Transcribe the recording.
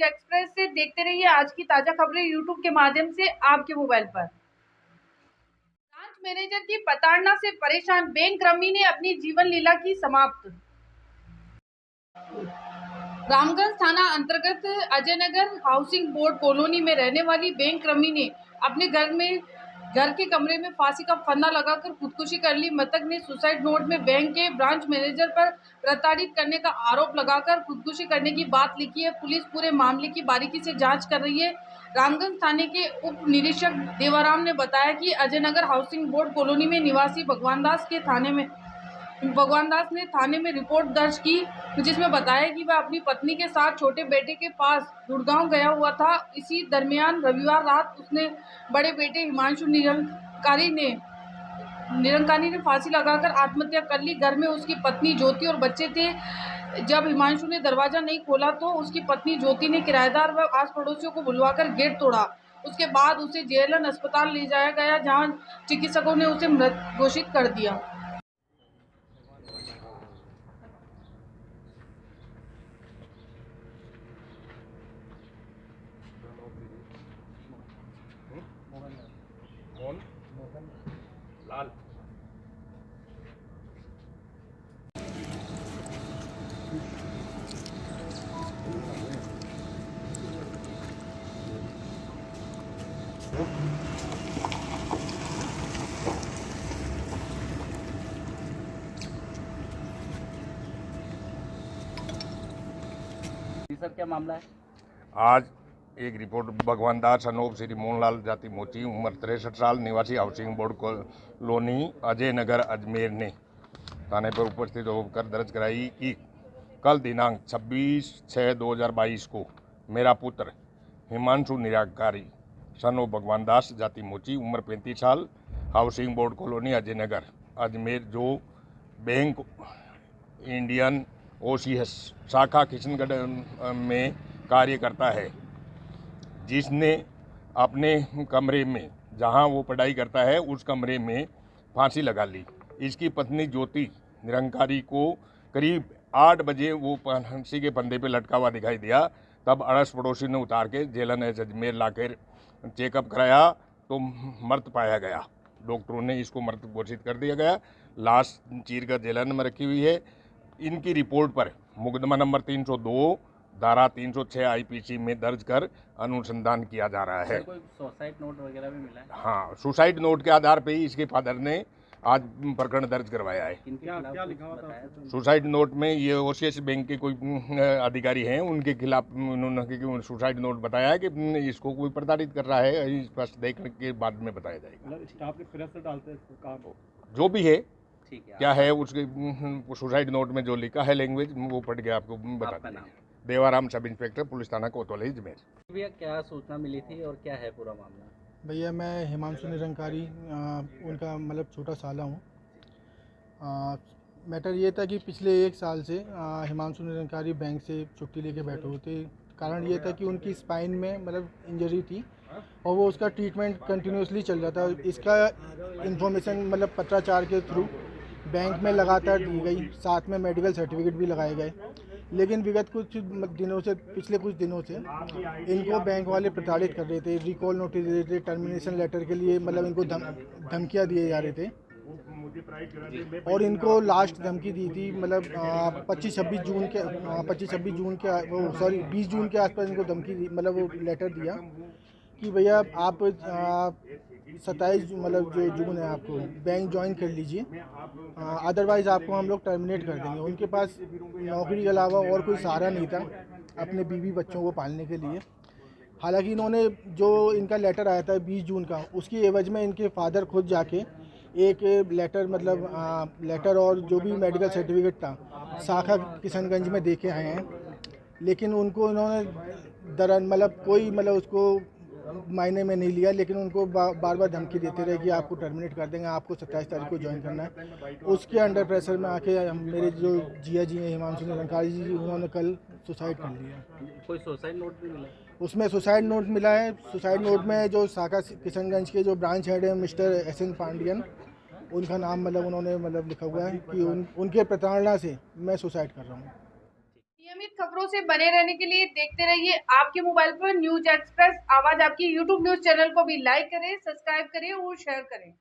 Express से देखते रहिए आज की ताजा खबरें यूट्यूब के माध्यम से आपके मोबाइल पर। ब्रांच मैनेजर की प्रताड़ना से परेशान बैंक कर्मी ने अपनी जीवन लीला की समाप्त। रामगंज थाना अंतर्गत अजयनगर हाउसिंग बोर्ड कॉलोनी में रहने वाली बैंक कर्मी ने अपने घर के कमरे में फांसी का फंदा लगाकर खुदकुशी कर ली। मृतक ने सुसाइड नोट में बैंक के ब्रांच मैनेजर पर प्रताड़ित करने का आरोप लगाकर खुदकुशी करने की बात लिखी है। पुलिस पूरे मामले की बारीकी से जांच कर रही है। रामगंज थाने के उप निरीक्षक देवाराम ने बताया कि अजयनगर हाउसिंग बोर्ड कॉलोनी में निवासी भगवान दास ने थाने में रिपोर्ट दर्ज की, जिसमें बताया कि वह अपनी पत्नी के साथ छोटे बेटे के पास गुड़गांव गया हुआ था। इसी दरमियान रविवार रात उसने बड़े बेटे हिमांशु निरंकारी ने फांसी लगाकर आत्महत्या कर ली। घर में उसकी पत्नी ज्योति और बच्चे थे। जब हिमांशु ने दरवाजा नहीं खोला तो उसकी पत्नी ज्योति ने किराएदार व आस पड़ोसियों को बुलवाकर गेट तोड़ा। उसके बाद उसे जेएलएन अस्पताल ले जाया गया, जहां चिकित्सकों ने उसे मृत घोषित कर दिया। लाल जी सर, क्या मामला है? आज एक रिपोर्ट भगवान दास अनोप श्री मोहनलाल जाति मोची उम्र 63 साल निवासी housing board colony Ajay Nagar Ajmer ने थाने पर उपस्थित होकर दर्ज कराई कि कल दिनांक 26/6/2022 को मेरा पुत्र हिमांशु निराकारी सनो भगवान दास जाति मोची उम्र 35 साल housing board colony Ajay Nagar Ajmer जो बैंक इंडियन OCS शाखा किशनगढ़ में कार्य करता है, जिसने अपने कमरे में जहां वो पढ़ाई करता है उस कमरे में फांसी लगा ली। इसकी पत्नी ज्योति निरंकारी को करीब 8 बजे वो फांसी के फंदे पे लटका हुआ दिखाई दिया। तब अड़ोस पड़ोसी ने उतार के जेलन अजमेर लाकर चेकअप कराया तो मृत पाया गया। डॉक्टरों ने इसको मृत घोषित कर दिया गया। लाश चीर कर जेलन में रखी हुई है। इनकी रिपोर्ट पर मुकदमा नंबर 302 धारा 306 IPC में दर्ज कर अनुसंधान किया जा रहा है। कोई सुसाइड नोट वगैरह भी मिला है? हाँ, सुसाइड नोट के आधार पे ही इसके फादर ने आज प्रकरण दर्ज करवाया है। क्या लिखा हुआ था? सुसाइड नोट में ये OCS बैंक के कोई अधिकारी हैं, उनके खिलाफ उन्होंने सुसाइड नोट बताया है कि इसको कोई प्रताड़ित कर रहा है। स्पष्ट देखने के बाद में बताया जाएगा। स्टाफ के फिर से डालते हैं काम जो भी है, ठीक है। क्या है उसके सुसाइड नोट में जो लिखा है लैंग्वेज वो पढ़ के आपको बता देंगे। देवाराम सब इंस्पेक्टर पुलिस थाना कोतवाली अजमेर। भैया, क्या सूचना मिली थी और क्या है पूरा मामला? भैया, मैं हिमांशु निरंकारी उनका मतलब छोटा साला हूँ। मैटर ये था कि पिछले 1 साल से हिमांशु निरंकारी बैंक से छुट्टी लेके बैठे हुए थे। कारण ये था कि उनकी स्पाइन में मतलब इंजरी थी और वो उसका ट्रीटमेंट कंटिन्यूसली चल रहा था। इसका इन्फॉर्मेशन मतलब पत्राचार के थ्रू बैंक में लगातार दी गई, साथ में मेडिकल सर्टिफिकेट भी लगाए गए। लेकिन विगत कुछ दिनों से पिछले कुछ दिनों से इनको बैंक वाले प्रताड़ित कर रहे थे, रिकॉल नोटिस दे रहे थे, टर्मिनेशन लेटर के लिए मतलब इनको धमकियाँ दिए जा रहे थे। और इनको लास्ट धमकी दी थी मतलब 20 जून के 20 जून के आसपास इनको धमकी दी, मतलब वो लेटर दिया कि भैया आप 27 मतलब जो जून है आपको बैंक ज्वाइन कर लीजिए, अदरवाइज़ आपको हम लोग टर्मिनेट कर देंगे। उनके पास नौकरी के अलावा और कोई सहारा नहीं था अपने बीवी बच्चों को पालने के लिए। हालांकि इन्होंने जो इनका लेटर आया था 20 जून का, उसकी एवज में इनके फादर खुद जाके एक लेटर मतलब लेटर और जो भी मेडिकल सर्टिफिकेट था शाखा किशनगंज में देके आए हैं। लेकिन उनको इन्होंने मतलब कोई मतलब उसको मायने में नहीं लिया, लेकिन उनको बार बार धमकी देते रहे कि आपको टर्मिनेट कर देंगे, आपको 27 तारीख को ज्वाइन करना है। उसके अंडर प्रेशर में आके मेरे जो जिया जी हैं हिमांशु निरंकारी जी, उन्होंने कल सुसाइड कर लिया। कोई सुसाइड नोट भी मिला? उसमें सुसाइड नोट मिला है। सुसाइड नोट में जो शाखा किशनगंज के जो ब्रांच हेड है मिस्टर SN पांडियन, उनका नाम मतलब उन्होंने मतलब लिखा हुआ है कि उनके प्रताड़ना से मैं सुसाइड कर रहा हूँ। नियमित खबरों से बने रहने के लिए देखते रहिए आपके मोबाइल पर न्यूज एक्सप्रेस आवाज आपकी यूट्यूब न्यूज चैनल को भी लाइक करें, सब्सक्राइब करें और शेयर करें।